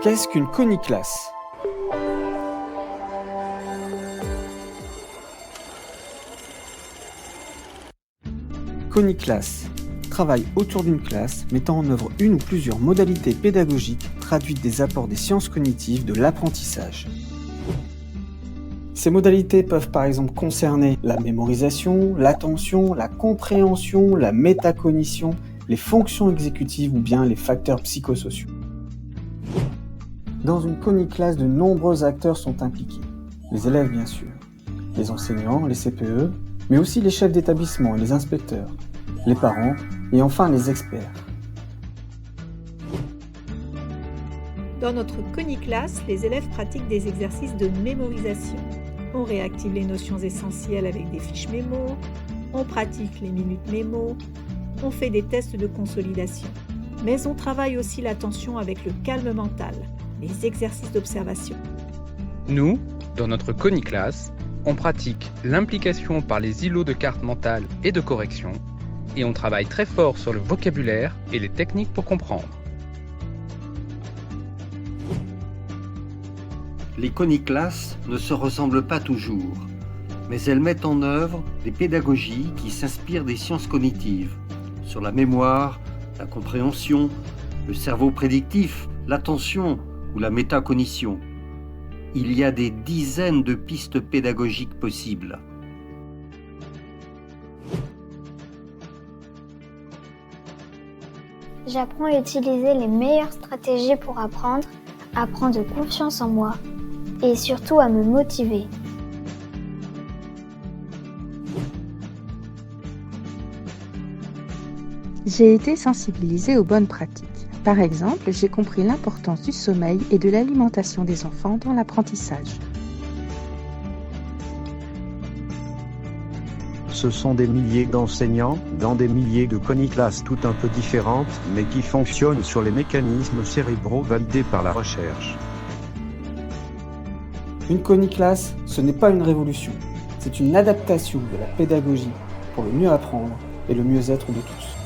Qu'est-ce qu'une coniclasse ? Coniclasse travaille autour d'une classe mettant en œuvre une ou plusieurs modalités pédagogiques traduites des apports des sciences cognitives de l'apprentissage. Ces modalités peuvent par exemple concerner la mémorisation, l'attention, la compréhension, la métacognition, les fonctions exécutives ou bien les facteurs psychosociaux. Dans une coniclasse, de nombreux acteurs sont impliqués. Les élèves bien sûr, les enseignants, les CPE, mais aussi les chefs d'établissement et les inspecteurs, les parents et enfin les experts. Dans notre coniclasse, les élèves pratiquent des exercices de mémorisation. On réactive les notions essentielles avec des fiches mémo, on pratique les minutes mémo, on fait des tests de consolidation. Mais on travaille aussi l'attention avec le calme mental, les exercices d'observation. Nous, dans notre coniclasse, on pratique l'implication par les îlots de cartes mentales et de correction, et on travaille très fort sur le vocabulaire et les techniques pour comprendre. Les coniclasses ne se ressemblent pas toujours, mais elles mettent en œuvre des pédagogies qui s'inspirent des sciences cognitives, sur la mémoire, la compréhension, le cerveau prédictif, l'attention ou la métacognition. Il y a des dizaines de pistes pédagogiques possibles. J'apprends à utiliser les meilleures stratégies pour apprendre, à prendre confiance en moi et surtout à me motiver. J'ai été sensibilisée aux bonnes pratiques. Par exemple, j'ai compris l'importance du sommeil et de l'alimentation des enfants dans l'apprentissage. Ce sont des milliers d'enseignants, dans des milliers de coniclasses toutes un peu différentes, mais qui fonctionnent sur les mécanismes cérébraux validés par la recherche. Une coniclasse, ce n'est pas une révolution, c'est une adaptation de la pédagogie pour le mieux apprendre et le mieux-être de tous.